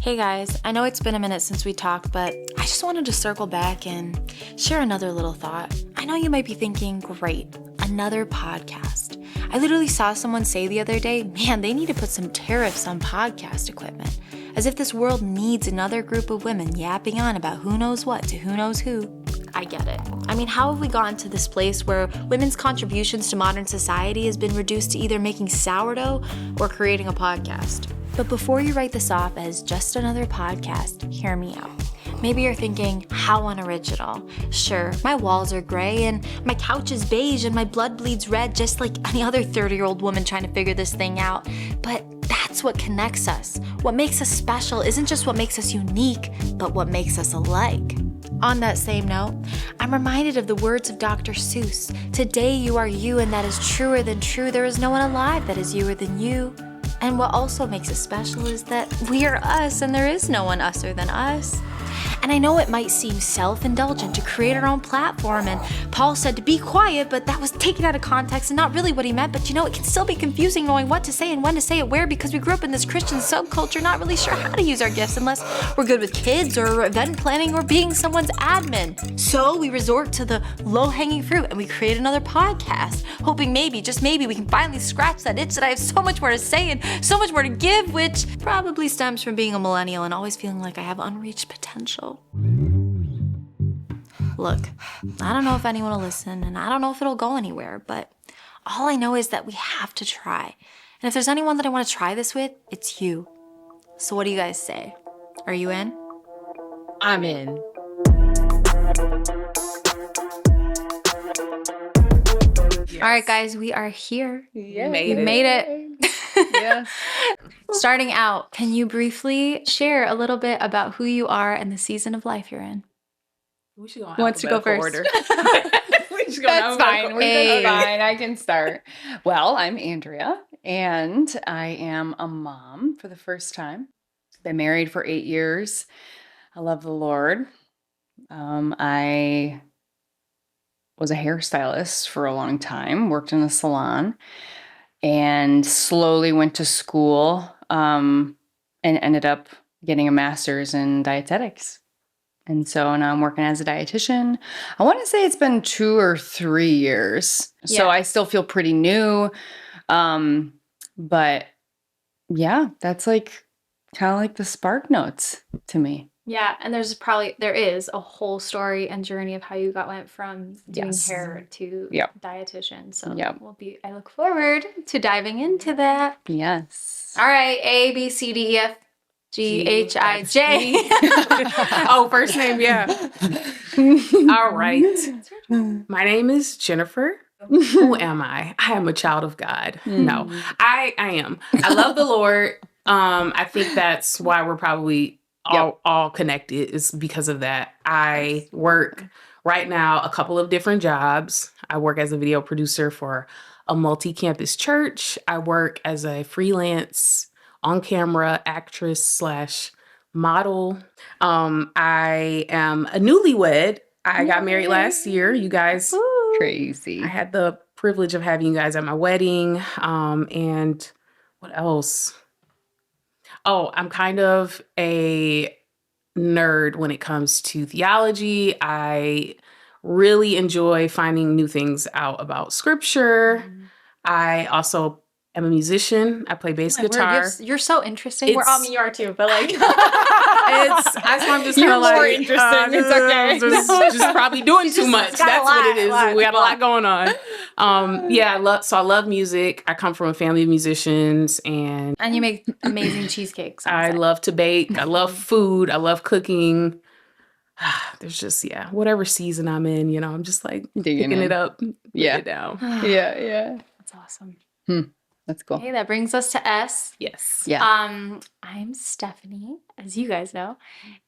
Hey guys, I know it's been a minute since we talked, but I just wanted to circle back and share another little thought. I know you might be thinking, great, another podcast. I literally saw someone say the other day, man, they need to put some tariffs on podcast equipment. As if this world needs another group of women yapping on about who knows what to who knows who. I get it. I mean, how have we gotten to this place where women's contributions to modern society has been reduced to either making sourdough or creating a podcast? But before you write this off as just another podcast, hear me out. Maybe you're thinking, how unoriginal. Sure, my walls are gray and my couch is beige and my blood bleeds red just like any other 30-year-old woman trying to figure this thing out. But that's what connects us. What makes us special isn't just what makes us unique, but what makes us alike. On that same note, I'm reminded of the words of Dr. Seuss. Today you are you, and that is truer than true. There is no one alive that is youer than you. And what also makes us special is that we are us, and there is no one usser than us. And I know it might seem self-indulgent to create our own platform, and Paul said to be quiet, but that was taken out of context and not really what he meant. But you know, it can still be confusing knowing what to say and when to say it where, because we grew up in this Christian subculture not really sure how to use our gifts unless we're good with kids or event planning or being someone's admin. So we resort to the low-hanging fruit and we create another podcast, hoping maybe, just maybe, we can finally scratch that itch that I have so much more to say and so much more to give, which probably stems from being a millennial and always feeling like I have unreached potential. Look, I don't know if anyone will listen, and I don't know if it'll go anywhere, but all I know is that we have to try. And if there's anyone that I want to try this with, it's you. So what do you guys say? Are you in? I'm in. Yes. All right, guys, we are here. Yeah, we made it. Yeah. Starting out, can you briefly share a little bit about who you are and the season of life you're in? We should go in Who wants to go first? order. That's fine. That's fine. I can start. Well, I'm Andrea, and I am a mom for the first time. Been married for 8 years. I love the Lord. I was a hairstylist for a long time, worked in a salon, and slowly went to school and ended up getting a master's in dietetics. And so now I'm working as a dietitian. I want to say it's been 2 or 3 years. Yeah. So I still feel pretty new. But yeah, that's like kind of like the spark notes to me. Yeah, and there is a whole story and journey of how you went from doing Yes. hair to Yep. dietitian. So Yep. I look forward to diving into that. Yes. All right, A, B, C, D, E, F, G, H, I, J. Oh, first name, yeah. All right. My name is Jennifer. Who am I? I am a child of God. No, I am. I love the Lord. I think that's why we're probably all connected, is because of that. I work right now a couple of different jobs. I work as a video producer for a multi-campus church. I work as a freelance on-camera actress / model. I am a newlywed. I got married last year. You guys, Crazy. I had the privilege of having you guys at my wedding. And what else? Oh, I'm kind of a nerd when it comes to theology. I really enjoy finding new things out about scripture. I also am a musician. I play bass guitar. You're so interesting. You are too, but like, I'm just kind You're of more like, interesting. It's okay. Just probably doing too much. got a That's what it lot, is. We got a lot going on. I love music. I come from a family of musicians, and and you make amazing cheesecakes. I love to bake. I love food. I love cooking. There's just, whatever season I'm in, I'm just like Digging picking in. it up, Yeah. putting it down. Yeah. That's awesome. That's cool. Okay, that brings us to S. Yes. Yeah. I'm Stephanie, as you guys know.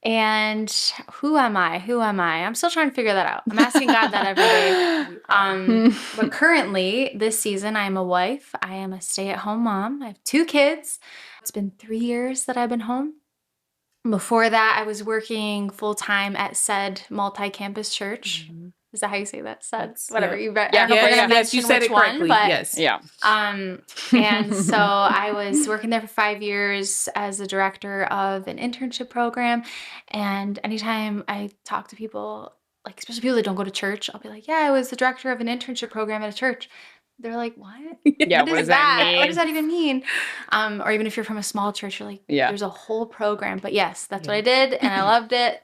And who am I? I'm still trying to figure that out. I'm asking God that every day. But currently, this season, I'm a wife. I am a stay-at-home mom. I have 2 kids. It's been 3 years that I've been home. Before that, I was working full-time at said multi-campus church. Is that how you say that? Suds? Yeah. Whatever. You bet. Yeah. I don't know if we're gonna Yes, you mention said which it correctly. one, but Yes. Yeah. and so I was working there for 5 years as the director of an internship program. And anytime I talk to people, like especially people that don't go to church, I'll be like, yeah, I was the director of an internship program at a church. They're like, what? Yeah. What does that even mean? Or even if you're from a small church, you're like, there's a whole program. But yes, that's what I did, and I loved it.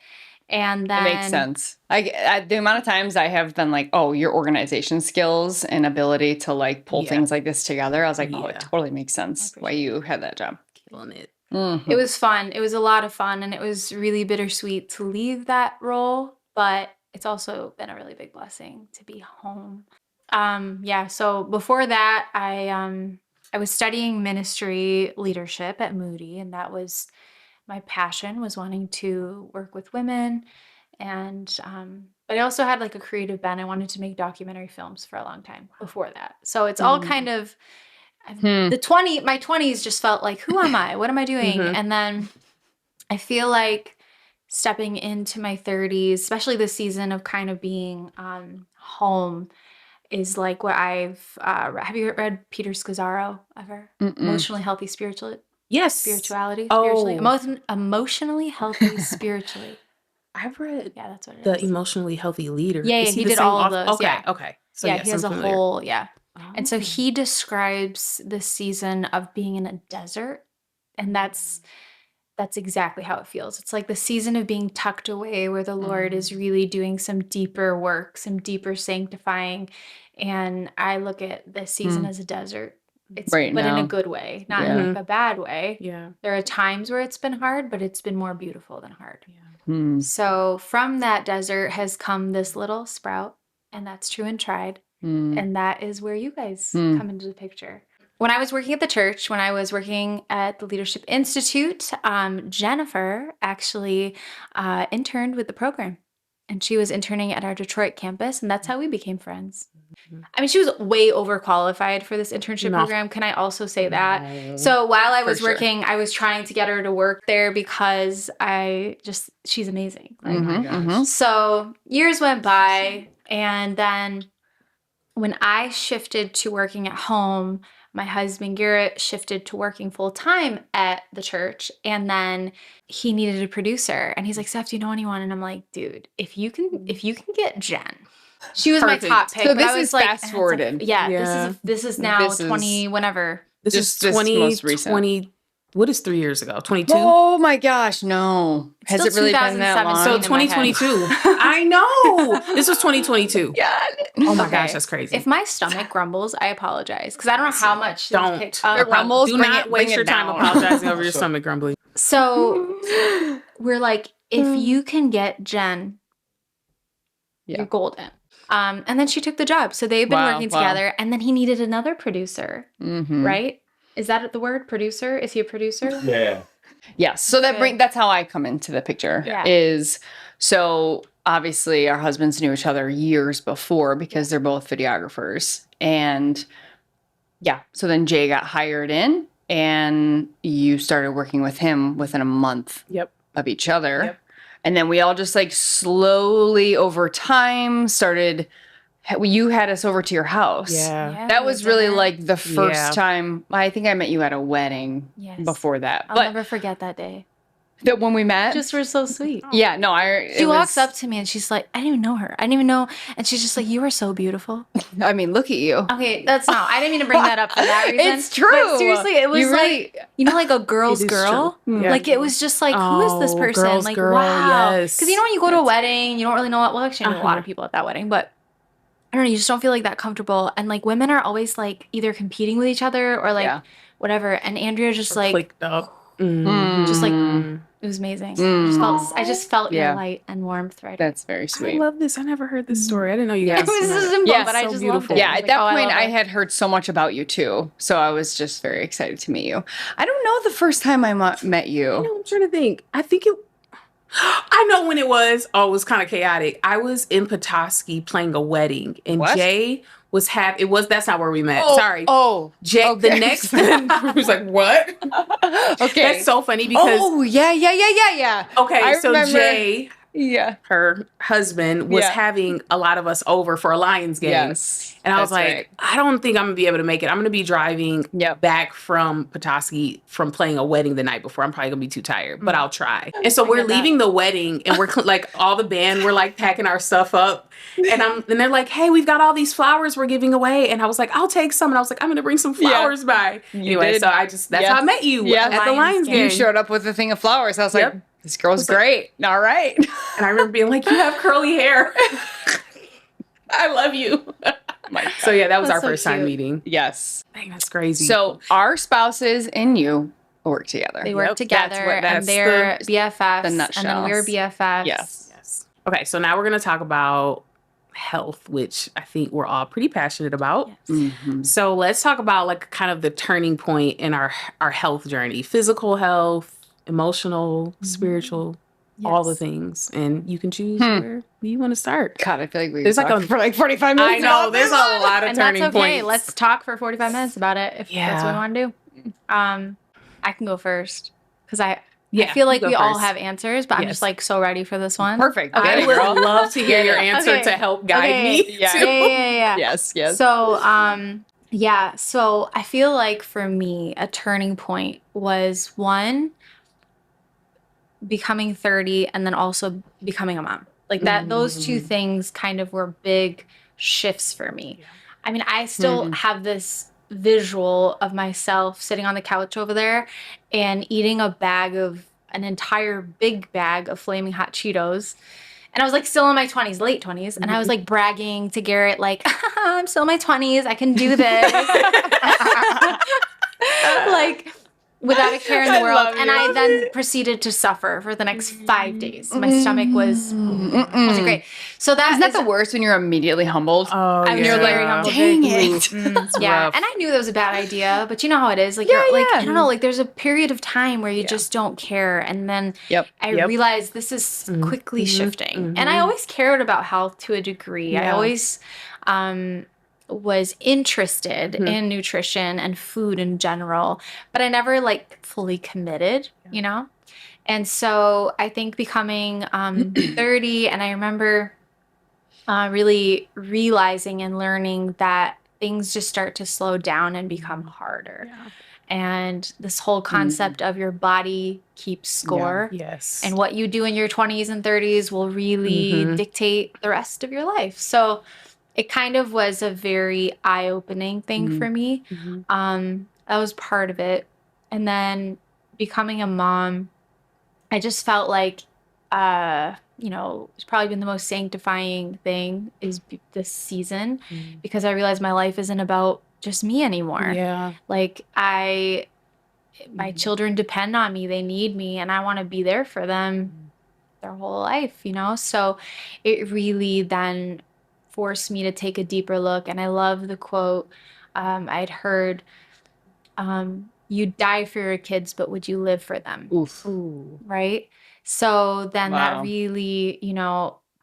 And then It makes sense. The amount of times I have been like, oh, your organization skills and ability to like pull things like this together. I was like, oh, it totally makes sense why you had that job. Killing it. Mm-hmm. It was fun. It was a lot of fun, and it was really bittersweet to leave that role, but it's also been a really big blessing to be home. So before that, I was studying ministry leadership at Moody, and that was my passion, was wanting to work with women. And but I also had like a creative bent. I wanted to make documentary films for a long time before that. So it's all kind of my 20s just felt like, who am I? What am I doing? And then I feel like stepping into my 30s, especially this season of kind of being home, is like what I've have you read Peter Scazzaro ever? Emotionally Healthy Spirituality. Spiritually. Emotionally healthy spiritually. I've read that's what it The is. Emotionally Healthy Leader. Yeah, Is he the did same all of those. Okay. So he has a familiar. whole And so he describes this season of being in a desert, and that's exactly how it feels. It's like the season of being tucked away where the Lord is really doing some deeper work, some deeper sanctifying. And I look at this season as a desert. It's but in a good way, not in like a bad way. Yeah. There are times where it's been hard, but it's been more beautiful than hard. Yeah. So from that desert has come this little sprout, and that's true and tried. And that is where you guys come into the picture. When I was working at the church, when I was working at the Leadership Institute, Jennifer actually interned with the program. And she was interning at our Detroit campus, and that's how we became friends. I mean, she was way overqualified for this internship program. Can I also say that? So while I was working, I was trying to get her to work there because she's amazing. Like, So years went by, and then when I shifted to working at home, my husband Garrett shifted to working full time at the church, and then he needed a producer. And he's like, "Steph, do you know anyone?" And I'm like, "Dude, if you can get Jenn." She was my top pick. So but this I was is like, fast forwarded. This is now 20 whenever. This is This 20, most recent. 20. What is 3 years ago? 22? Oh my gosh, no. Has Still it really been that long? So in my head. 2022. I know. This was 2022. God. Oh my Okay. gosh, that's crazy. If my stomach grumbles, I apologize because I don't know how much. Don't. It It rumbles. Do bring not it- waste bring your it time down. apologizing over your stomach grumbling. So we're like, if you can get Jenn, you're golden. And then she took the job. So they've been working together. And then he needed another producer, right? Is that the word, producer? Is he a producer? Yeah. Yes. So that's how I come into the picture. Yeah. Is so obviously our husbands knew each other years before because they're both videographers. And so then Jay got hired in, and you started working with him within a month of each other. Yep. And then we all just like slowly over time started, you had us over to your house. Yeah. That was really dinner. like the first Yeah. time. I think I met you at a wedding before that. I'll but never forget that day. that when we met, Just were so sweet. yeah, no, She walks up to me and she's like, I didn't even know her. I didn't even know. And she's just like, you are so beautiful. I mean, look at you. Okay, that's not. I didn't mean to bring that up for that reason. It's true. But seriously, it was You really- like, like a girl's It is girl. true. Yeah. Like it was just like, who is this Oh, person? girl's Like, girl, wow. yes. Because when you go to a wedding, you don't really know what. Well, actually, I know a lot of people at that wedding, but I don't know. You just don't feel like that comfortable. And like women are always like either competing with each other or like whatever. And Andrea just like Clicked up. just like it was amazing. I just felt your light and warmth right. That's very I sweet. love this. I never heard this story. I didn't know you guys. It was met. simple, Yes, but I so just beautiful. loved it. Yeah, I was at like, that oh, point, love I it. had heard so much about you too. So I was just very excited to meet you. I don't know the first time I met you. No, I'm trying to think. I think it. I know when it was. Oh, it was kind of chaotic. I was in Petoskey playing a wedding, and What? Jay was it was. That's not where we met. Oh, Sorry. Oh, Jay. okay. The next he was like, "What?" okay. That's so funny because Oh, yeah. okay, I so remember. Jay Yeah. her husband, was Yeah. having a lot of us over for a Lions game. Yes. And I was that's like, right. I don't think I'm going to be able to make it. I'm going to be driving Yep. back from Petoskey from playing a wedding the night before. I'm probably going to be too tired, but I'll try. And so we're leaving the wedding and we're like, all the band, we're like packing our stuff up. And they're like, hey, we've got all these flowers we're giving away. And I was like, I'll take some. And I was like, I'm going to bring some flowers by. Anyway, did. so that's how I met you at the Lions game. You showed up with a thing of flowers. I was like, this girl's great. All right. And I remember being like, you have curly hair. I love you. So yeah, that was our first time meeting. Yes. Dang, that's crazy. So our spouses and you work together. They work together, and they're BFFs, and then we're BFFs. Yes. Okay, so now we're going to talk about health, which I think we're all pretty passionate about. Yes. Mm-hmm. So let's talk about like kind of the turning point in our health journey: physical health, emotional, spiritual, all the things. And you can choose where you want to start. God, I feel like There's like for like 45 minutes. I know, there's a lot of And turning that's okay. points. Let's talk for 45 minutes about it if that's what we want to do. I can go first because I feel like we all have answers, but I'm just like so ready for this one. Perfect. I would love to hear your answer to help guide me. Yeah. Yeah. Yes. So, so I feel like for me, a turning point was one, becoming 30 and then also becoming a mom. Like that, those two things kind of were big shifts for me. Yeah. I mean, I still have this visual of myself sitting on the couch over there and eating an entire big bag of flaming hot Cheetos. And I was like still in my 20s, late 20s. And I was like bragging to Garrett, like, I'm still in my 20s. I can do this. Like, without a care in the world. And I then proceeded to suffer for the next 5 days. My stomach wasn't great. So Isn't that the worst when you're immediately humbled? Oh, I was very humbled. Dang it. Yeah. And I knew that was a bad idea, but you know how it is. Like, you're like, I don't know, like there's a period of time where you just don't care. And then I realized this is quickly shifting. And I always cared about health to a degree. I always was interested in nutrition and food in general, but I never like fully committed, you know? And so I think becoming 30, and I remember really realizing and learning that things just start to slow down and become harder. Yeah. And this whole concept of your body keeps score. Yes. And what you do in your 20s and 30s will really dictate the rest of your life. So it kind of was a very eye-opening thing for me. That was part of it. And then becoming a mom, I just felt like, it's probably been the most sanctifying thing is this season because I realized my life isn't about just me anymore. Yeah. Like my children depend on me. They need me and I want to be there for them their whole life, you know? So it really then forced me to take a deeper look. And I love the quote I'd heard, you die for your kids, but would you live for them? Oof. Ooh. Right? So then that really,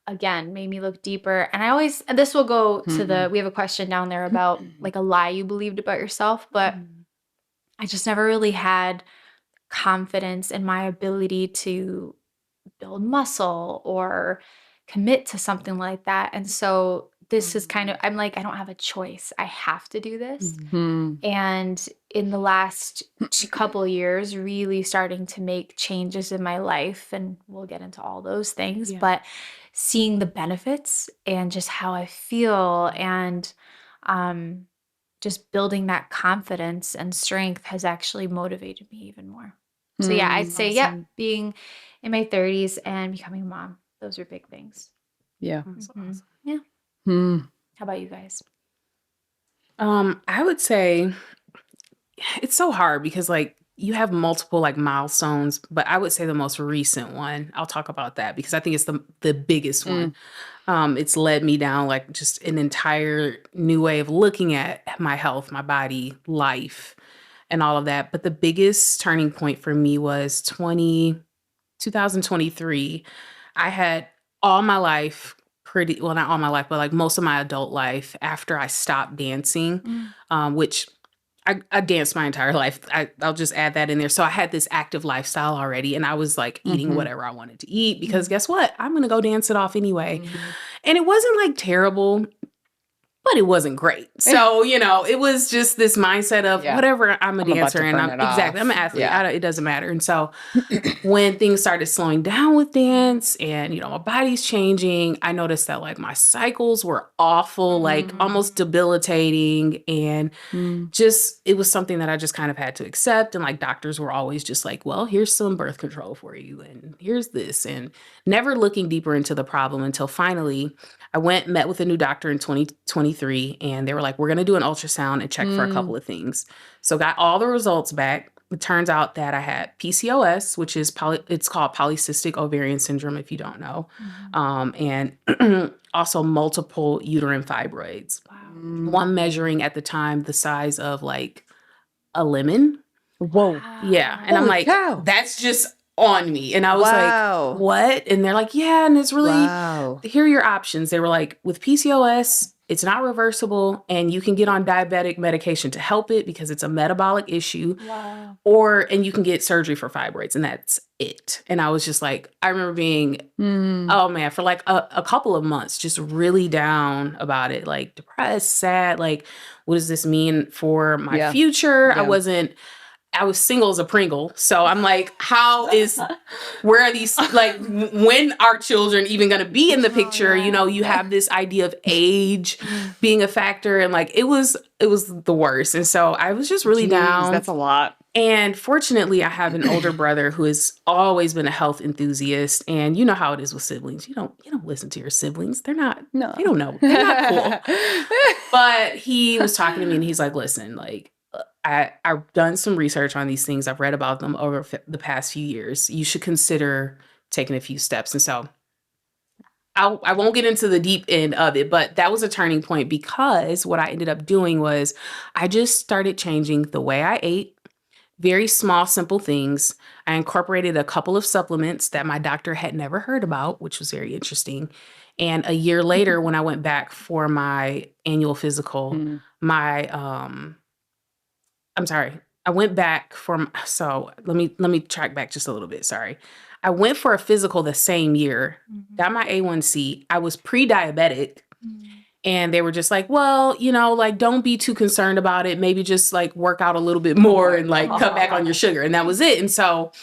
again, made me look deeper. And this will go to we have a question down there about like a lie you believed about yourself, but I just never really had confidence in my ability to build muscle or commit to something like that. And so this is kind of, I'm like, I don't have a choice. I have to do this. And in the last couple of years, really starting to make changes in my life, and we'll get into all those things, but seeing the benefits and just how I feel and just building that confidence and strength has actually motivated me even more. So yeah, I'd say, being in my 30s and becoming a mom, those are big things. Yeah. Awesome. Yeah. How about you guys? I would say it's so hard because like you have multiple like milestones, but I would say the most recent one, I'll talk about that because I think it's the biggest one. It's led me down like just an entire new way of looking at my health, my body, life, and all of that. But the biggest turning point for me was 2023. I had all my life not all my life, but like most of my adult life after I stopped dancing, which I danced my entire life. I'll just add that in there. So I had this active lifestyle already, and I was like eating whatever I wanted to eat because guess what? I'm going to go dance it off anyway. And it wasn't like terrible, but it wasn't great. So, it was just this mindset of whatever, I'm a dancer and I'm an athlete. It doesn't matter. And so when things started slowing down with dance and, my body's changing, I noticed that like my cycles were awful, like almost debilitating. And just, it was something that I just kind of had to accept. And like doctors were always just like, well, here's some birth control for you. And here's this, and never looking deeper into the problem until finally I met with a new doctor in 2023, and they were like, we're going to do an ultrasound and check for a couple of things. So got all the results back. It turns out that I had PCOS, which is it's called polycystic ovarian syndrome, if you don't know, and also multiple uterine fibroids. Wow. One measuring at the time the size of like a lemon. Whoa. Yeah. And I'm like, that's just on me. And I was like, what? And they're like, yeah. And it's really, here are your options. They were like, with PCOS, it's not reversible and you can get on diabetic medication to help it because it's a metabolic issue. Wow. And you can get surgery for fibroids and that's it. And I was just like, I remember being, oh man, for like a couple of months, just really down about it, like depressed, sad, like, what does this mean for my future? Yeah. I was single as a Pringle. So I'm like, where are these, like, when are children even going to be in the picture? You have this idea of age being a factor. And like, it was the worst. And so I was just really down. That's a lot. And fortunately, I have an older brother who has always been a health enthusiast. And you know how it is with siblings. You don't listen to your siblings. They don't know. They're not cool. But he was talking to me and he's like, listen, like, I've done some research on these things. I've read about them over the past few years. You should consider taking a few steps. And so I won't get into the deep end of it, but that was a turning point because what I ended up doing was I just started changing the way I ate. Very small, simple things. I incorporated a couple of supplements that my doctor had never heard about, which was very interesting. And a year later, when I went back for my annual physical, I went back so let me track back just a little bit. Sorry. I went for a physical the same year, got my A1C. I was pre-diabetic and they were just like, well, like, don't be too concerned about it. Maybe just like work out a little bit more and like cut back on your sugar. And that was it. And so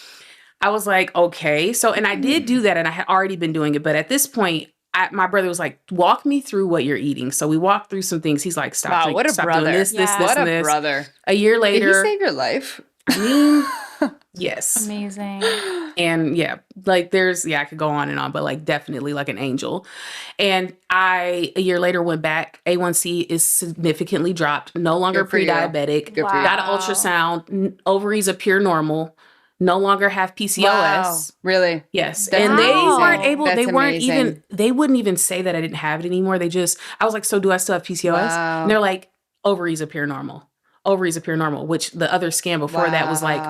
I was like, okay. So, and I did do that and I had already been doing it. But at this point, my brother was like, walk me through what you're eating. So we walked through some things. He's like, stop doing this, this, and this. Brother. A year later. Did he save your life? I mean, yes. Amazing. And yeah, like I could go on and on, but like definitely like an angel. And a year later went back. A1C is significantly dropped, no longer pre-diabetic. Got an ultrasound, ovaries appear normal. No longer have PCOS. Wow. Really? Yes. That's and they weren't able, amazing. They wouldn't even say that I didn't have it anymore. I was like, so do I still have PCOS? Wow. And they're like, ovaries appear normal. Ovaries appear normal, which the other scan before that was like,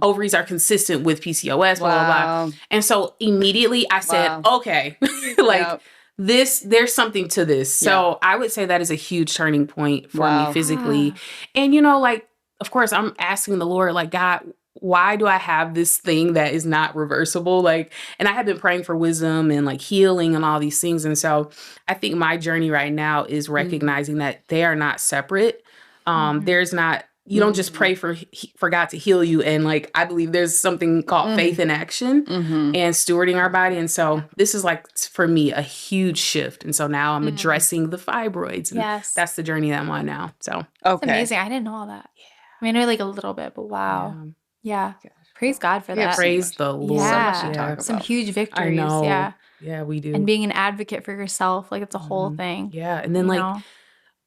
ovaries are consistent with PCOS, blah, blah, blah. And so immediately I said, okay, like there's something to this. So I would say that is a huge turning point for me physically. And, like, of course, I'm asking the Lord, like, God, why do I have this thing that is not reversible? Like, and I have been praying for wisdom and like healing and all these things. And so I think my journey right now is recognizing that they are not separate. There's not, you don't just pray for God to heal you. And like, I believe there's something called faith in action and stewarding our body. And so this is like, for me, a huge shift. And so now I'm addressing the fibroids. And that's the journey that I'm on now. So, That's amazing. I didn't know all that. I mean, I know like a little bit, but wow. Yeah. Praise God for that. Praise the Lord. Yeah. Some huge victories. I know. Yeah. Yeah, we do. And being an advocate for yourself, like it's a whole thing. Yeah. And then like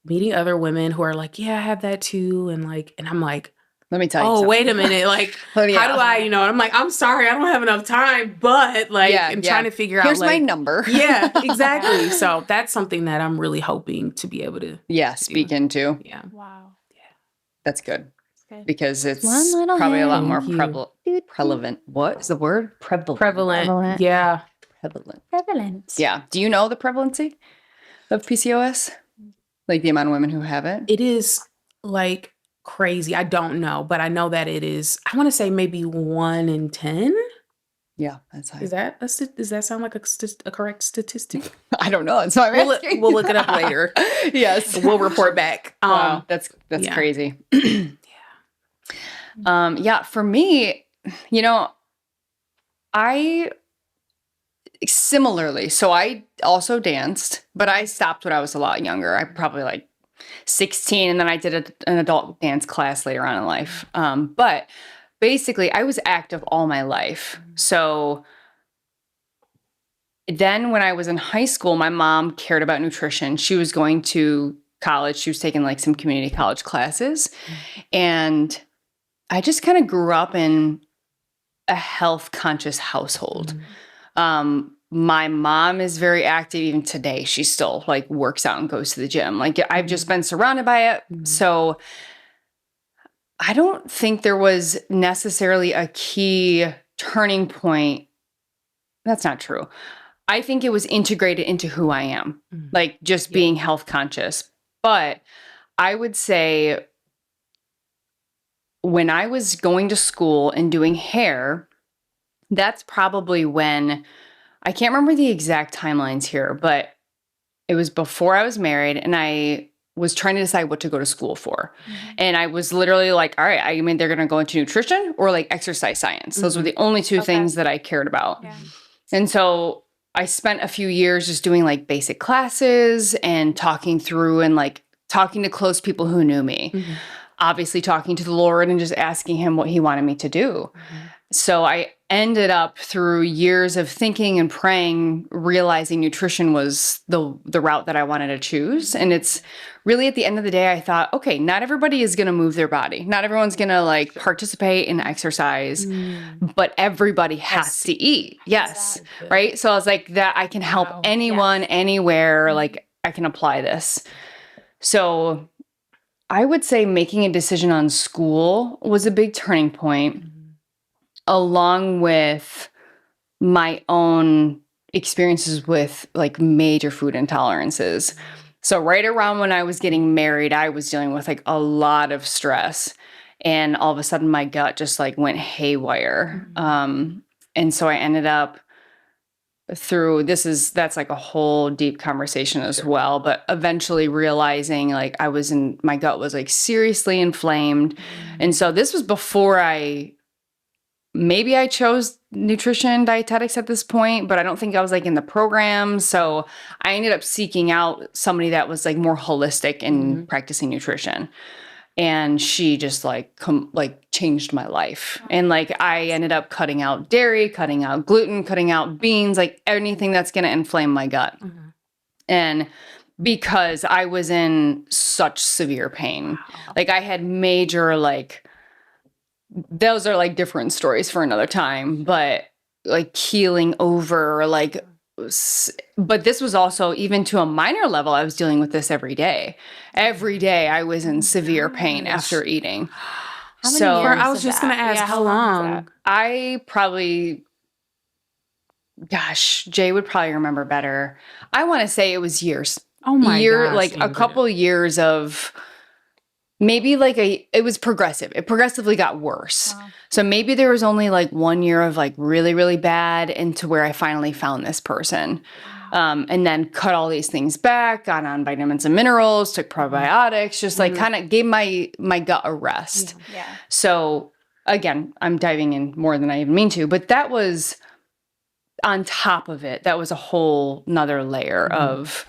meeting other women who are like, yeah, I have that too. And like, and I'm like, let me tell you. Oh, wait a minute. Like, how do I, and I'm like, I'm sorry, I don't have enough time, but like, I'm trying to figure out. Here's like, my number. Yeah, exactly. So that's something that I'm really hoping to be able to. Speak into. Yeah. Wow. Yeah. That's good. Because it's probably a lot more prevalent. What is the word? Prevalent. Yeah. Prevalent. Yeah. Do you know the prevalency of PCOS? Like the amount of women who have it? It is like crazy. I don't know, but I know that it is, I want to say maybe 1 in 10. Yeah, that's high. Does that sound like a correct statistic? I don't know. That's why I'm asking. We'll look it up later. Yes. We'll report back. Wow, that's yeah. crazy. Yeah, for me, you know, I similarly, so I also danced, but I stopped when I was a lot younger. I probably like 16, and then I did an adult dance class later on in life. But basically, I was active all my life. So then when I was in high school, my mom cared about nutrition. She was going to college. She was taking like some community college classes. And I just kind of grew up in a health conscious household. My mom is very active even today. She still like works out and goes to the gym. Like I've just been surrounded by it. So I don't think there was necessarily a key turning point. That's not true. I think it was integrated into who I am, like just being health conscious. But I would say when I was going to school and doing hair, that's probably when, I can't remember the exact timelines here, but it was before I was married and I was trying to decide what to go to school for. And I was literally like, all right, I mean, they're going to go into nutrition or like exercise science. Those were the only two things that I cared about. Yeah. And so I spent a few years just doing like basic classes and talking through and like talking to close people who knew me. Obviously talking to the Lord and just asking him what he wanted me to do. So I ended up through years of thinking and praying, realizing nutrition was the route that I wanted to choose. And it's really at the end of the day, I thought, okay, not everybody is going to move their body. Not everyone's going to like participate in exercise, but everybody has to eat. Yes. Right. So I was like that I can help anyone, anywhere, like I can apply this. So I would say making a decision on school was a big turning point, along with my own experiences with like major food intolerances. So right around when I was getting married, I was dealing with like a lot of stress, and all of a sudden my gut just like went haywire. And so I ended up that's like a whole deep conversation as well, but eventually realizing like my gut was like seriously inflamed. And so this was before maybe I chose nutrition dietetics at this point, but I don't think I was like in the program. So I ended up seeking out somebody that was like more holistic in practicing nutrition. And she just like changed my life. And like I ended up cutting out dairy, cutting out gluten, cutting out beans, like anything that's going to inflame my gut. And because I was in such severe pain, like I had major those are like different stories for another time, but like keeling over, like, but this was also even to a minor level, I was dealing with this every day. Every day I was in severe pain after eating. How many years I was just going to ask, how long? I probably, gosh, Jay would probably remember better. I want to say it was years. Oh my gosh. Like a couple years of maybe it was progressive. It progressively got worse. Wow. So maybe there was only like 1 year of like really, really bad into where I finally found this person. And then cut all these things back, got on vitamins and minerals, took probiotics, just like kind of gave my gut a rest. Yeah. So again, I'm diving in more than I even mean to, but that was on top of it. That was a whole nother layer of,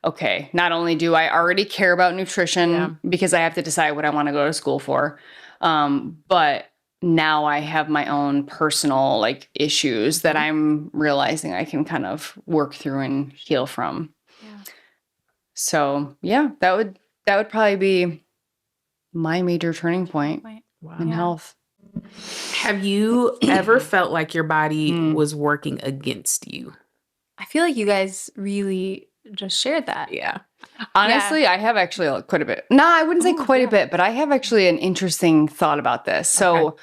okay, not only do I already care about nutrition because I have to decide what I want to go to school for, but now I have my own personal like issues that I'm realizing I can kind of work through and heal from. Yeah. So yeah, that would probably be my major turning point in health. Have you ever felt like your body was working against you? I feel like you guys really just shared that. Yeah. Honestly, I have actually quite a bit. No, I wouldn't say quite a bit, but I have actually an interesting thought about this. So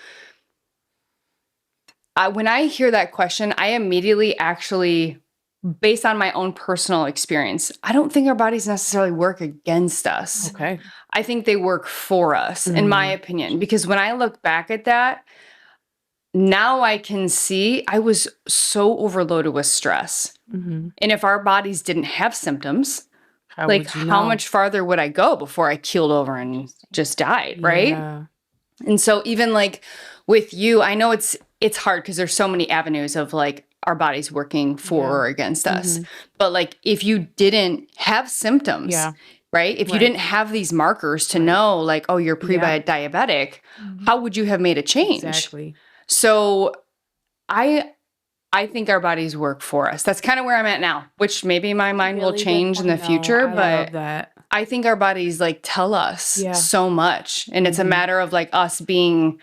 when I hear that question, I immediately actually based on my own personal experience, I don't think our bodies necessarily work against us. Okay. I think they work for us, in my opinion, because when I look back at that, now I can see I was so overloaded with stress. Mm-hmm. And if our bodies didn't have symptoms, How like would you how know? much farther would I go before I keeled over and just died, right? Yeah. And so even like with you, I know it's hard because there's so many avenues of like our bodies working for or against us. But like if you didn't have symptoms, Yeah. right? If you Right. didn't have these markers to know like, oh, you're pre-diabetic, how would you have made a change? Exactly. So I think our bodies work for us. That's kind of where I'm at now, which maybe my mind will Really good change in the point. future, I but love that. I think our bodies like tell us Yeah. so much. And it's a matter of like us being,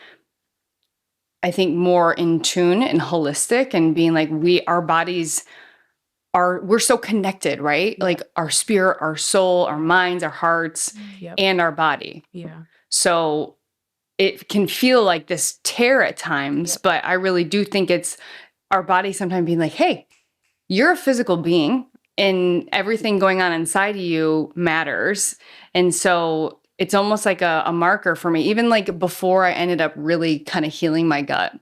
I think, more in tune and holistic and being like, our bodies we're so connected, right? Like our spirit, our soul, our minds, our hearts, and our body. Yeah. So it can feel like this tear at times, but I really do think it's our body sometimes being like, hey, you're a physical being and everything going on inside of you matters. And so it's almost like a marker for me, even like before I ended up really kind of healing my gut.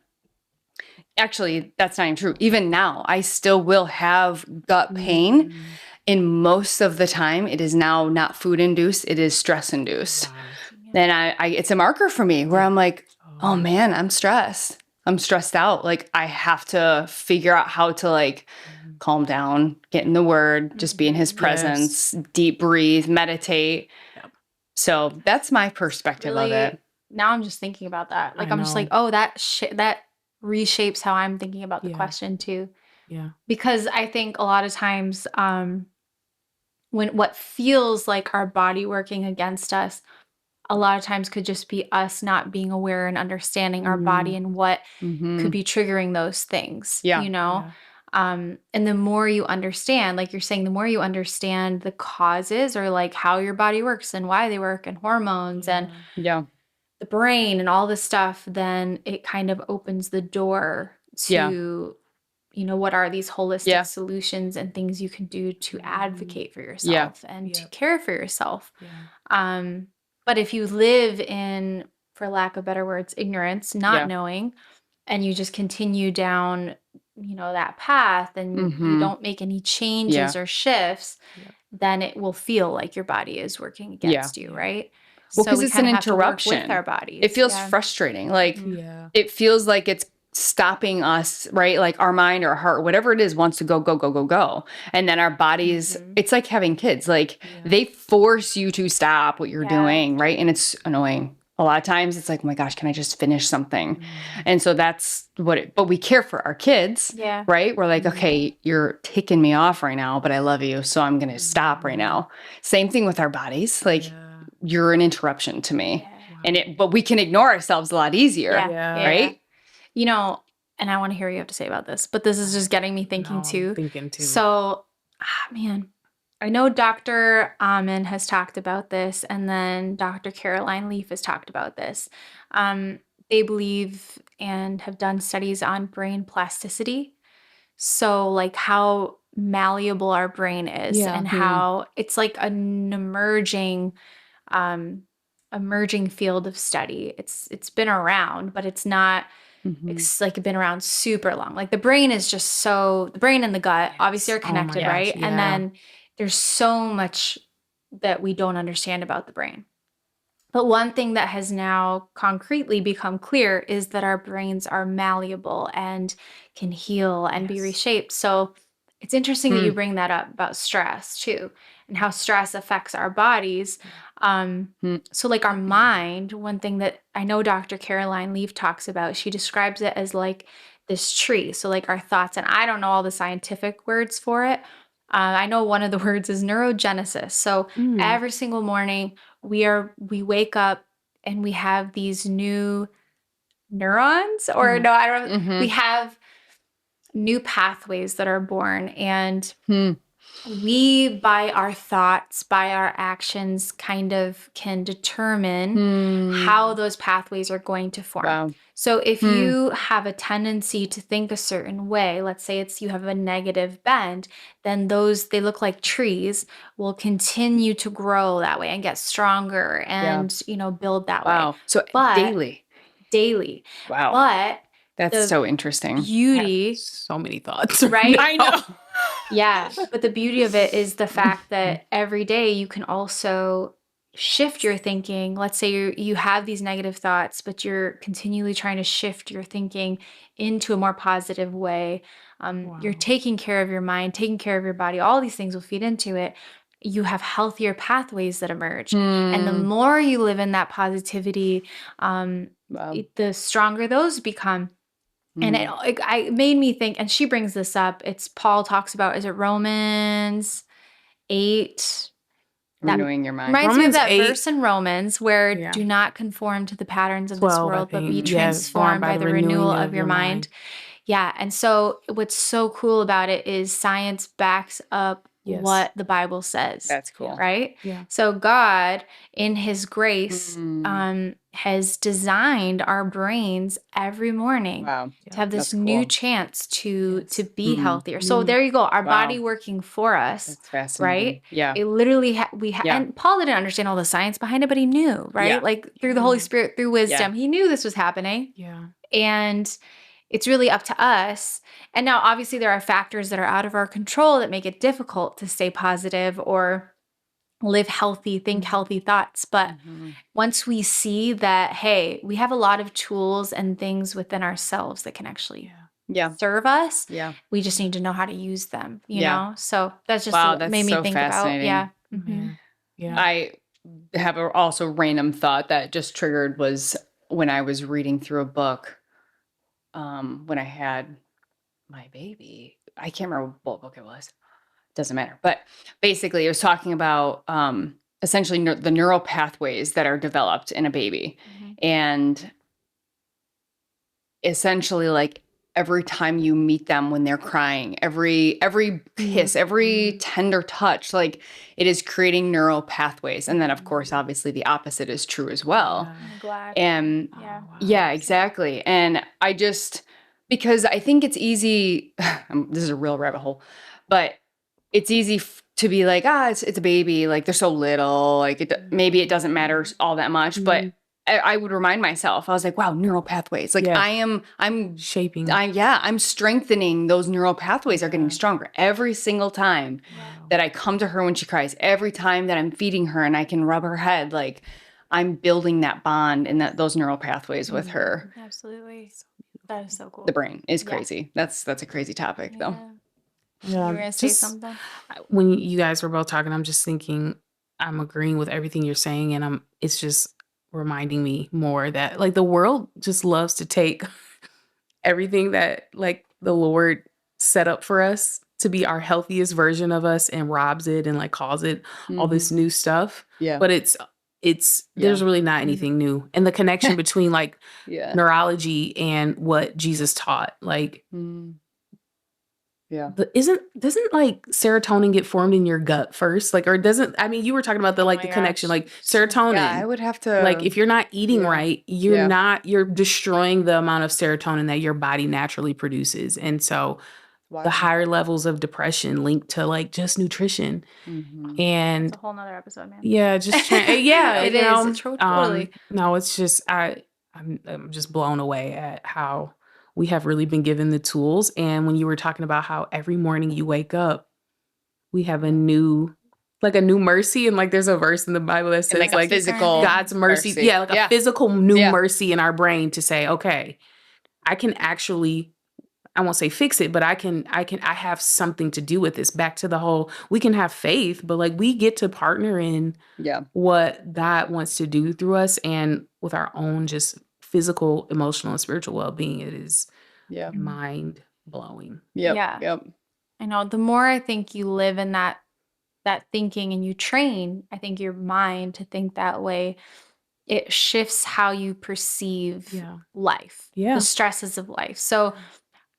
Actually, that's not even true. Even now, I still will have gut pain. And most of the time, it is now not food induced, it is stress induced. Then it's a marker for me where I'm like, oh man, I'm stressed. I'm stressed out. Like I have to figure out how to like calm down, get in the word, just be in his presence, deep breathe, meditate. So that's my perspective of it. Now I'm just thinking about that. Like I I'm just like, know. oh, that reshapes how I'm thinking about the question too. Yeah. Because I think a lot of times when what feels like our body working against us, a lot of times could just be us not being aware and understanding our body and what could be triggering those things, you know? And the more you understand, like you're saying, the more you understand the causes or like how your body works and why they work and hormones and the brain and all this stuff, then it kind of opens the door to, you know, what are these holistic solutions and things you can do to advocate for yourself and to care for yourself. But if you live in, for lack of better words, ignorance, not knowing, and you just continue down, you know, that path and you don't make any changes or shifts, then it will feel like your body is working against you, right? Well, because we it's an kinda have to work interruption. with our bodies. It feels frustrating. Like it feels like it's stopping us, right? Like our mind or our heart, whatever it is, wants to go, go, go, go, go. And then our bodies, it's like having kids. Like they force you to stop what you're doing, right? And it's annoying. A lot of times it's like, oh my gosh, can I just finish something? And so that's but we care for our kids, right? We're like, okay, you're ticking me off right now, but I love you. So I'm going to stop right now. Same thing with our bodies. Like you're an interruption to me. But we can ignore ourselves a lot easier, right? You know, and I want to hear what you have to say about this, but this is just getting me thinking too. So, man, I know Dr. Amen has talked about this, and then Dr. Caroline Leaf has talked about this. They believe and have done studies on brain plasticity. So, like how malleable our brain is and how it's like an emerging field of study. It's been around, but it's not it's like been around super long. Like the brain is just the brain and the gut obviously are connected, right? And then there's so much that we don't understand about the brain. But one thing that has now concretely become clear is that our brains are malleable and can heal and be reshaped. So it's interesting that you bring that up about stress too, and how stress affects our bodies. So like our mind, one thing that I know Dr. Caroline Leaf talks about, she describes it as like this tree. So like our thoughts, and I don't know all the scientific words for it. I know one of the words is neurogenesis. So every single morning we wake up and we have these new neurons, or no, I don't. We have new pathways that are born, and we, by our thoughts, by our actions, kind of can determine how those pathways are going to form. Wow. So if you have a tendency to think a certain way, let's say you have a negative bend, then they look like trees, will continue to grow that way and get stronger and, build that way. Wow. So But daily. Wow. But that's the so interesting. beauty, So many thoughts. right? I know. Yeah. But the beauty of it is the fact that every day you can also shift your thinking. Let's say you have these negative thoughts, but you're continually trying to shift your thinking into a more positive way. You're taking care of your mind, taking care of your body. All these things will feed into it. You have healthier pathways that emerge. And the more you live in that positivity, the stronger those become. And it made me think, and she brings this up, it's Paul talks about, is it Romans 8? Renewing your mind. Reminds me of Romans that 8. verse in Romans where do not conform to the patterns of this 12, I world, but be think. transformed by the renewal of your mind. mind. Yeah. And so what's so cool about it is science backs up what the Bible says. That's cool. Right? Yeah. So God, in his grace, has designed our brains every morning to have this new chance to be healthier. So there you go. Our body working for us. That's fascinating. Right? Yeah. It literally, and Paul didn't understand all the science behind it, but he knew, right? Yeah. Like through the Holy Spirit, through wisdom, he knew this was happening. Yeah. And it's really up to us. And now, obviously, there are factors that are out of our control that make it difficult to stay positive or live healthy, think healthy thoughts. But once we see that, hey, we have a lot of tools and things within ourselves that can actually serve us, we just need to know how to use them, you know? So that's just made me think about. Yeah. Yeah. I have also random thought that just triggered was when I was reading through a book when I had my baby. I can't remember what book it was. Doesn't matter. But basically, it was talking about essentially the neural pathways that are developed in a baby. And essentially, like every time you meet them when they're crying, every kiss, every tender touch, like it is creating neural pathways. And then, of course, obviously the opposite is true as well. I'm glad. And yeah, exactly. And I just, because I think it's easy, this is a real rabbit hole, but it's easy to be like, it's a baby, like they're so little, like maybe it doesn't matter all that much, but I would remind myself, I was like, wow, neural pathways. Like I'm shaping. I'm strengthening those neural pathways are getting stronger every single time that I come to her when she cries, every time that I'm feeding her and I can rub her head, like I'm building that bond and those neural pathways with her. Absolutely. That is so cool. The brain is crazy. That's a crazy topic though. You were going to say something? When you guys were both talking, I'm just thinking, I'm agreeing with everything you're saying. And it's just reminding me more that like the world just loves to take everything that like the Lord set up for us to be our healthiest version of us and robs it and like calls it all this new stuff. Yeah. But it's there's really not anything new. And the connection between like neurology and what Jesus taught, like doesn't like serotonin get formed in your gut first? Like, or doesn't, I mean, you were talking about the connection, like serotonin. Yeah, I would have to, like, if you're not eating right, you're destroying the amount of serotonin that your body naturally produces. And so the higher levels of depression linked to like just nutrition. And it's a whole nother episode, man. Yeah, just it is totally. No, it's just I'm just blown away at how we have really been given the tools. And when you were talking about how every morning you wake up, we have a new mercy. And like there's a verse in the Bible that says like physical God's mercy. Yeah, like a physical new mercy in our brain to say, okay, I can actually, I won't say fix it, but I have something to do with this. Back to the whole, we can have faith, but like we get to partner in what God wants to do through us and with our own just physical, emotional, and spiritual well-being. It is mind blowing. Yep. I know. The more I think you live in that thinking and you train, I think your mind to think that way, it shifts how you perceive life, the stresses of life. So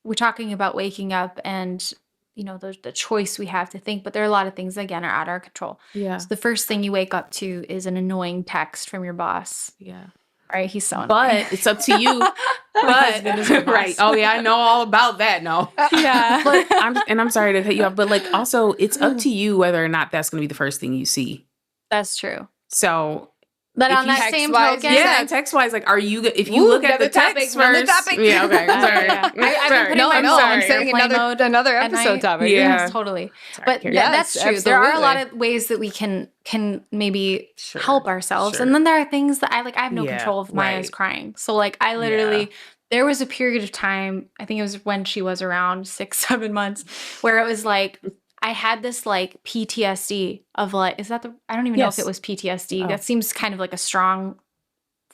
we're talking about waking up and the choice we have to think, but there are a lot of things that, again, are out of our control. Yeah. So the first thing you wake up to is an annoying text from your boss. Yeah. Right? He's so annoying. But it's up to you. But right. Oh yeah, I know all about that. No. Yeah. But I'm sorry to cut you off, but like also it's up to you whether or not that's going to be the first thing you see. That's true. So But if on you that same text-wise, token, yeah, text wise, like, are you? If you look at the text first, yeah, okay, I'm sorry. Yeah. I'm sorry. No, I know. I'm saying Airplane mode another at episode night. topic. Yeah. Yes, totally. Sorry, But Carrie. that's Yes, true. There are a lot absolutely. of ways that we can maybe Sure, help ourselves. sure. And then there are things that I have no Yeah, control of Maya's right. crying. So like I literally there was a period of time, I think it was when she was around 6-7 months, where it was like I had this like PTSD of like, is that I don't even know if Yes. it was PTSD. Oh. That seems kind of like a strong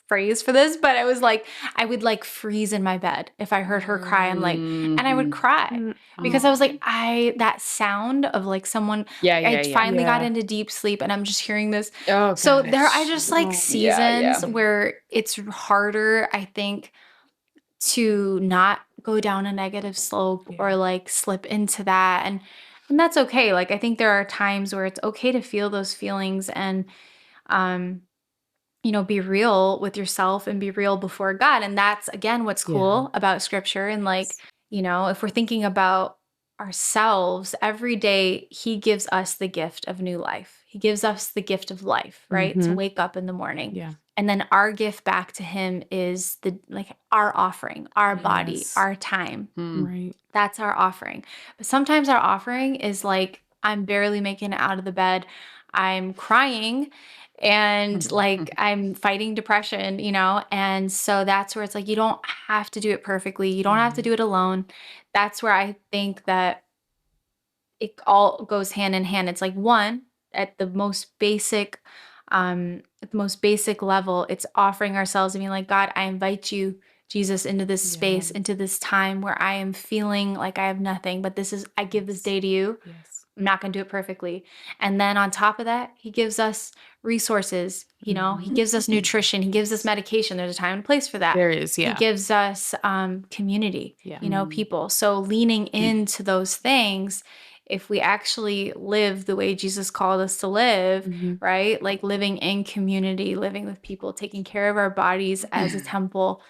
phrase for this, but it was like I would like freeze in my bed if I heard her cry. I'm like, and I would cry because I was like, that sound of like someone. I finally got into deep sleep, and I'm just hearing this. Oh, So gosh. there are just like seasons Yeah. where it's harder, I think, to not go down a negative slope or like slip into that, and that's okay. Like I think there are times where it's okay to feel those feelings and be real with yourself and be real before God. And that's, again, what's cool about scripture. And like, if we're thinking about ourselves, every day he gives us the gift of new life. He gives us the gift of life, right? To wake up in the morning. Yeah. And then our gift back to him is our offering, our body, our time. Right. That's our offering. But sometimes our offering is like, I'm barely making it out of the bed. I'm crying and like I'm fighting depression, and so that's where it's like you don't have to do it perfectly. You don't have to do it alone. That's where I think that it all goes hand in hand. It's like one, at the most basic level, it's offering ourselves and being like, God, I invite you, Jesus, into this space, into this time where I am feeling like I have nothing, but I give this day to you. Yes. I'm not going to do it perfectly. And then on top of that, he gives us resources, he gives us nutrition, he gives us medication. There's a time and place for that. There is, yeah. He gives us community, people. So leaning into those things, if we actually live the way Jesus called us to live, right? Like living in community, living with people, taking care of our bodies as a temple,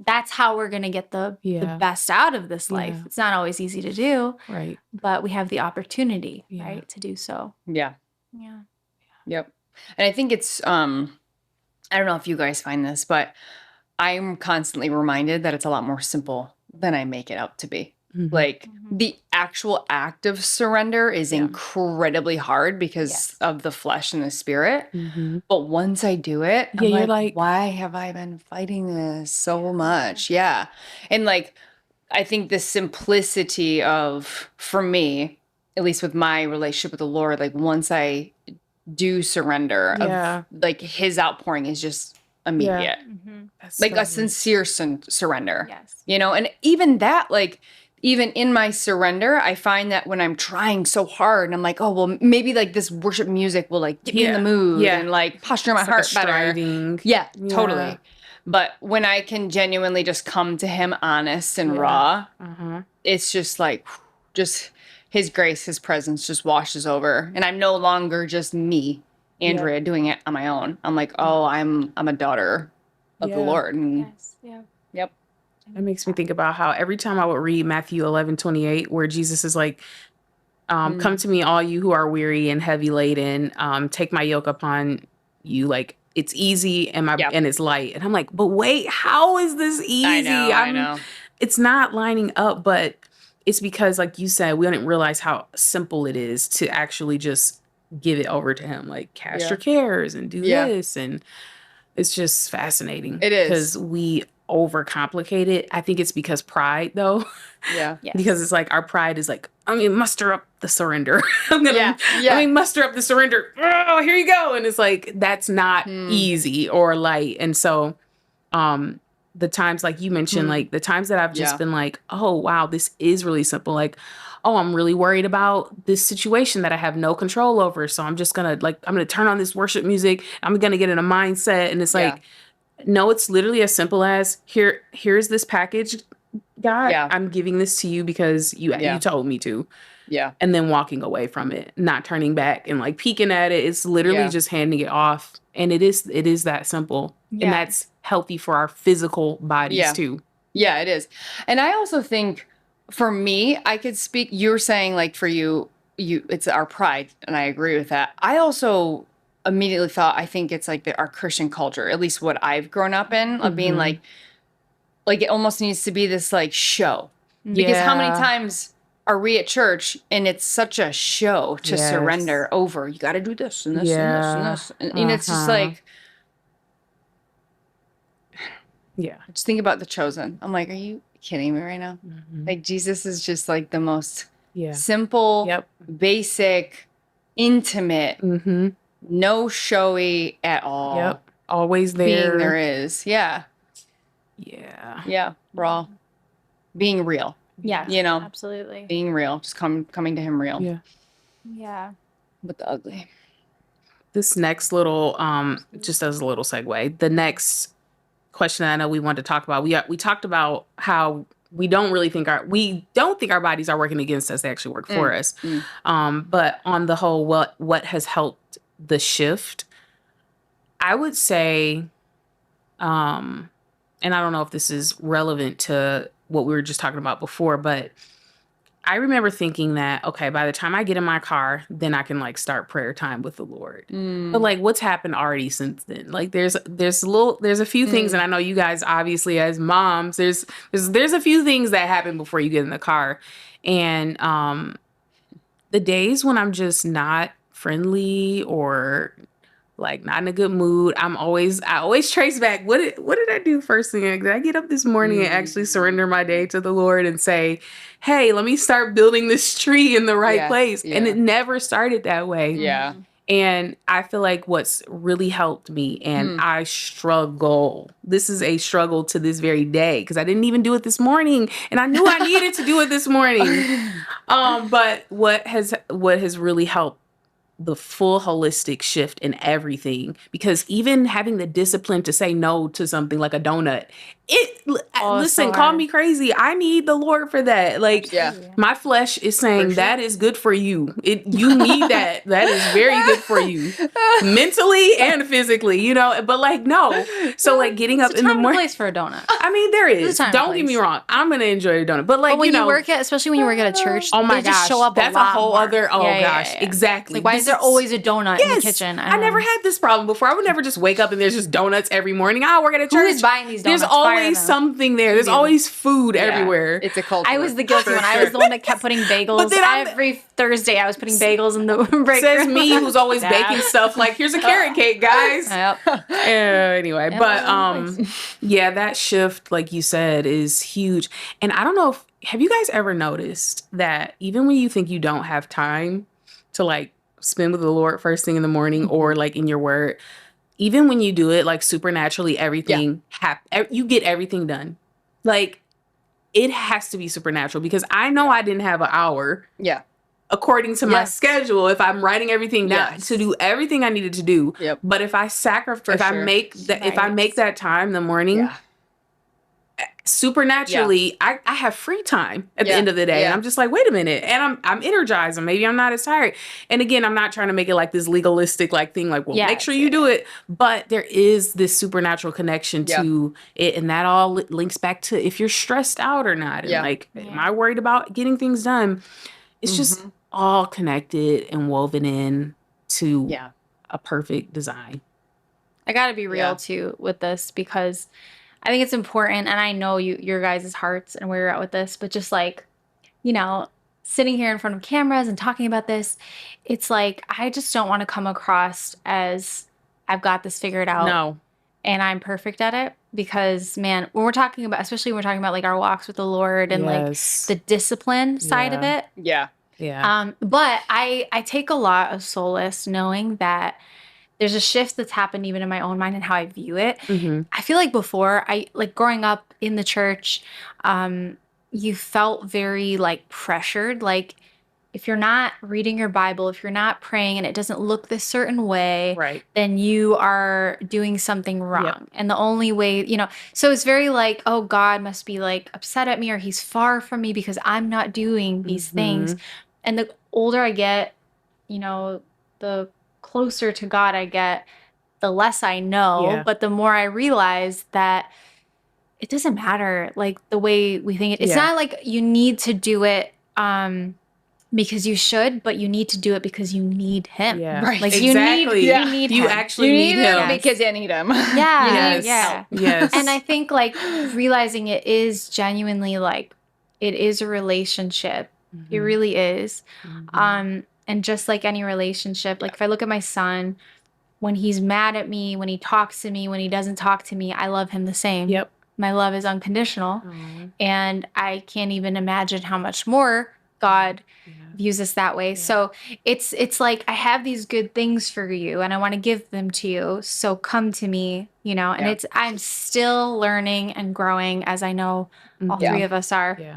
that's how we're going to get the best out of this life. It's not always easy to do, Right. but we have the opportunity, right, to do so. Yeah. Yeah. Yep. And I think it's, I don't know if you guys find this, but I'm constantly reminded that it's a lot more simple than I make it out to be. Like the actual act of surrender is incredibly hard because of the flesh and the spirit. But once I do it, I'm you're like, why have I been fighting this so much? Yeah. And like, I think the simplicity of, for me, at least with my relationship with the Lord, like once I do surrender, of, like his outpouring is just immediate. Like a sincere surrender. Yes. And even that, like, even in my surrender, I find that when I'm trying so hard and I'm like, oh, well, maybe like this worship music will like get me in the mood and like posture my heart better. Yeah, totally. But when I can genuinely just come to him honest and raw, it's just like, just his grace, his presence just washes over. And I'm no longer just me, Andrea, doing it on my own. I'm like, oh, I'm a daughter of the Lord. And Yep. That makes me think about how every time I would read Matthew 11:28, where Jesus is like, come to me, all you who are weary and heavy laden, take my yoke upon you. Like it's easy and and it's light. And I'm like, but wait, how is this easy? I know. It's not lining up, but it's because, like you said, we didn't realize how simple it is to actually just give it over to him. Like cast your cares and do this. And it's just fascinating. It is. Because we overcomplicate it. I think it's because pride, though. Yeah. Because it's like our pride is like, muster up the surrender. Muster up the surrender. Oh, here you go. And it's like, that's not easy or light. And so the times, like you mentioned, like the times that I've just been like, oh, wow, this is really simple. Like, oh, I'm really worried about this situation that I have no control over. So I'm just going to I'm going to turn on this worship music. I'm going to get in a mindset. And it's like, no, it's literally as simple as here's this package, God. I'm giving this to you because you told me to. Yeah. and then walking away from it, not turning back and like peeking at it. It's literally just handing it off. And it is that simple. Yeah. And that's healthy for our physical bodies too. Yeah, it is. And I also think for me, I could speak, you're saying like for you, it's our pride. And I agree with that. I also immediately thought, I think it's like our Christian culture, at least what I've grown up in, of being like it almost needs to be this like show. Because how many times are we at church and it's such a show to surrender over? You got to do this and this and this and this. And it's just like, just think about The Chosen. I'm like, are you kidding me right now? Like Jesus is just like the most simple, basic, intimate, no showy at all. Always there. Being there is. Yeah. Yeah. Raw. Being real. Yeah. You know, absolutely. being real. Just coming to him real. Yeah. With the ugly. This next little, just as a little segue, the next question that I know we wanted to talk about, we talked about how we don't think our bodies are working against us, they actually work for us. But on the whole, what has helped the shift, I would say, and I don't know if this is relevant to what we were just talking about before, but I remember thinking that, okay, by the time I get in my car, then I can like start prayer time with the Lord. But like, what's happened already since then? Like there's a few things, and I know you guys obviously as moms, there's a few things that happen before you get in the car. And the days when I'm just not friendly or like not in a good mood, I always trace back, what did I do first thing? Did I get up this morning and actually surrender my day to the Lord and say, hey, let me start building this tree in the right place? And it never started that way. Yeah. And I feel like what's really helped me, and I struggle, this is a struggle to this very day, because I didn't even do it this morning, and I knew I needed to do it this morning. But what has really helped the full holistic shift in everything, because even having the discipline to say no to something like a donut, listen, call me crazy, I need the Lord for that. Like my flesh is saying that is good for you. You need that. That is very good for you, mentally and physically, you know. But like no, so like getting up in the morning, place for a donut. I mean, there is. Don't get me wrong, I'm gonna enjoy a donut, but like when you work at, especially when you work at a church, oh my they just gosh, show up. That's a whole other. Oh gosh, exactly. Like, why is there always a donut in the kitchen? I never had this problem before. I would never just wake up and there's just donuts every morning. I work at a church. Who is buying these donuts? There's always something there. There's always food everywhere. It's a culture. I was the guilty one. I was the one that kept putting bagels. But then every Thursday I was putting bagels in the break room. Says me, who's always baking stuff. Like, here's a carrot cake, guys. Anyway, but yeah, that shift, like you said, is huge. And I don't know have you guys ever noticed that even when you think you don't have time to like spend with the Lord first thing in the morning or like in your word, even when you do it like supernaturally, everything you get everything done. Like it has to be supernatural, because I know I didn't have an hour. According to my schedule, if I'm writing everything down to do everything I needed to do. But if I sacrifice, if I make that time in the morning, supernaturally, I have free time at the end of the day. And I'm just like, wait a minute. And I'm energized, and maybe I'm not as tired. And again, I'm not trying to make it like this legalistic like thing, like, well, make sure you do it. But there is this supernatural connection to it. And that all links back to if you're stressed out or not. And like, am I worried about getting things done? It's just all connected and woven in to a perfect design. I gotta be real too with this, because I think it's important, and I know your guys' hearts and where you're at with this, but just like, you know, sitting here in front of cameras and talking about this, it's like, I just don't want to come across as I've got this figured out. No. And I'm perfect at it, because man, when we're talking about, especially when we're talking about like our walks with the Lord and like the discipline side of it. But I take a lot of solace knowing that there's a shift that's happened even in my own mind and how I view it. I feel like before, like growing up in the church, you felt very like pressured. Like if you're not reading your Bible, if you're not praying and it doesn't look this certain way, then you are doing something wrong. And the only way, you know, so it's very like, oh, God must be like upset at me, or he's far from me because I'm not doing these things. And the older I get, you know, the closer to God I get, the less I know, Yeah. but the more I realize that it doesn't matter, like, the way we think it. It's Yeah. not like you need to do it because you should, but you need to do it because you need him. Yeah. Right. Like, Exactly. you need You him. actually You need him. because you need him. Yeah. Yes. Yeah. Yes. And I think, like, realizing it is genuinely, like, it is a relationship. It Mhm. really is. Mhm. And just like any relationship, like, if I look at my son, when he's mad at me, when he talks to me, when he doesn't talk to me, I love him the same. Yep. My love is unconditional. Aw. And I can't even imagine how much more God Yeah. views us that way. Yeah. So it's like, I have these good things for you and I want to give them to you. So come to me, you know, and Yeah. I'm still learning and growing, as I know all Yeah. three of us are Yeah.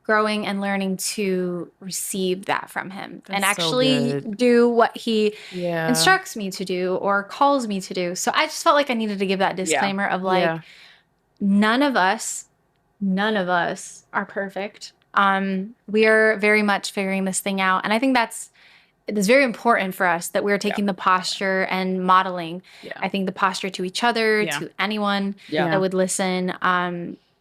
growing and learning to receive that from him and That's so actually good. do what he Yeah. instructs me to do or calls me to do. So I just felt like I needed to give that disclaimer of, like, Yeah. none of us are perfect. We are very much figuring this thing out. And I think it's very important for us that we're taking the posture and modeling. Yeah. I think the posture to each other, Yeah. to anyone Yeah. that would listen,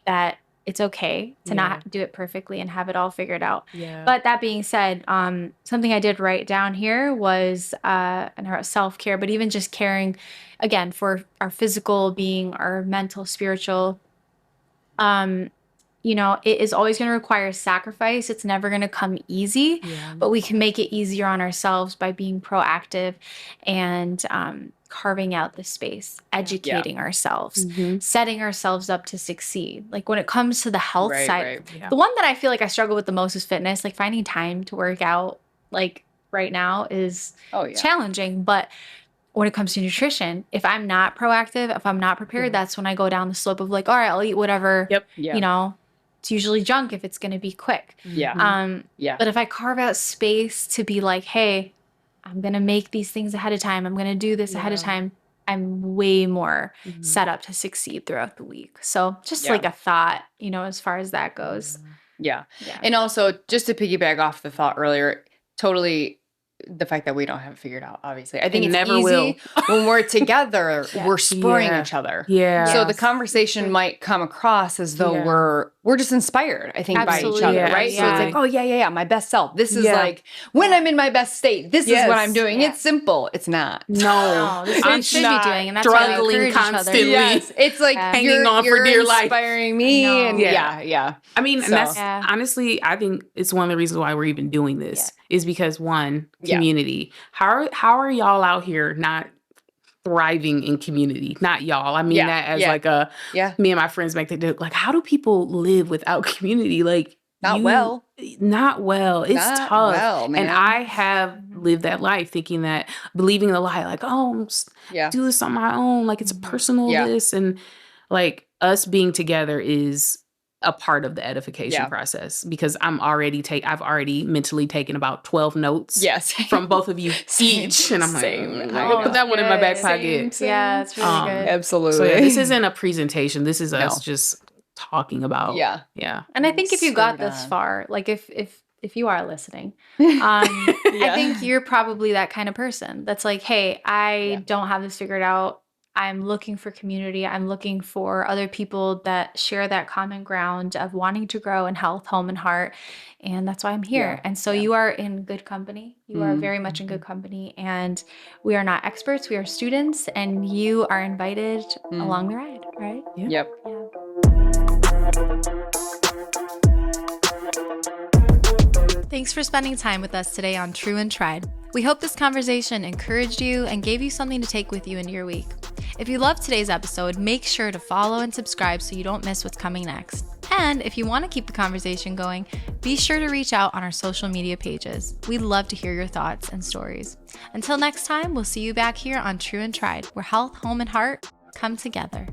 that it's okay to Yeah. not do it perfectly and have it all figured out. Yeah. But that being said, something I did write down here was, and our self-care, but even just caring, again, for our physical being, our mental, spiritual, you know, it is always going to require sacrifice. It's never going to come easy, Yeah. but we can make it easier on ourselves by being proactive and carving out the space, educating ourselves, Mhm. setting ourselves up to succeed. Like, when it comes to the health Right, side, right. Yeah. the one that I feel like I struggle with the most is fitness. Like, finding time to work out, like, right now is Oh yeah. challenging. But when it comes to nutrition, if I'm not proactive, if I'm not prepared, Yeah. that's when I go down the slope of, like, all right, I'll eat whatever. Yep. Yeah. You know, it's usually junk if it's going to be quick. Yeah. Mhm. Yeah. But if I carve out space to be like, hey, I'm going to make these things ahead of time, I'm going to do this ahead of Yeah. time, I'm way more Mhm. set up to succeed throughout the week. So just Yeah. like a thought, you know, as far as that goes. Yeah. Yeah. And also, just to piggyback off the thought earlier, totally the fact that we don't have it figured out, obviously. I think And it's never easy will. when we're together, Yeah. we're spurring Yeah. each other. Yeah. So the Yes. conversation might come across as though Yeah. we're just inspired, I think, by each Absolutely. other, Yeah, right? So it's like, absolutely. oh yeah, my best self. This is Yeah. like when I'm in my best state. This is what I'm Yes. doing. Yeah. It's simple. It's not. No, No. this is what I'm we should be not doing. And that's why we struggling encourage each other. constantly. Yes, it's like Yeah. Hanging on for you're dear life. inspiring me, I know. and Yeah. yeah. I mean, So- and that's Yeah. honestly, I think it's one of the reasons why we're even doing this is because, one, Yeah. community. How are y'all out here not thriving in community? Not y'all. I mean Yeah. that as Yeah. like a Yeah. me and my friends make the joke, like, how do people live without community? Like, Not well. Not well. It's Not tough. well, man. And I have lived that life thinking that, believing the lie, like, oh, Yeah. do this on my own. Like, it's a personal Yeah. this. And like, us being together is a part of the edification Yeah. process, because I've already mentally taken about 12 notes Yes. from both of you Same. each. And I'm like, Same. I'm gonna put that one in my back Good. pocket. Yeah, it's really good. Absolutely. So yeah, this isn't a presentation. This is us No. just talking about. Yeah. Yeah. And I think if you got Spurred this on. far, like if you are listening, I Yeah. think you're probably that kind of person that's like, hey, I don't have this figured out. I'm looking for community. I'm looking for other people that share that common ground of wanting to grow in health, home, and heart. And that's why I'm here. Yeah. And so Yeah. you are in good company. You are very much in good company. And we are not experts. We are students. And you are invited along the ride, right? Yep. Yeah. Thanks for spending time with us today on True and Tried. We hope this conversation encouraged you and gave you something to take with you into your week. If you loved today's episode, make sure to follow and subscribe so you don't miss what's coming next. And if you want to keep the conversation going, be sure to reach out on our social media pages. We'd love to hear your thoughts and stories. Until next time, we'll see you back here on True and Tried, where health, home, and heart come together.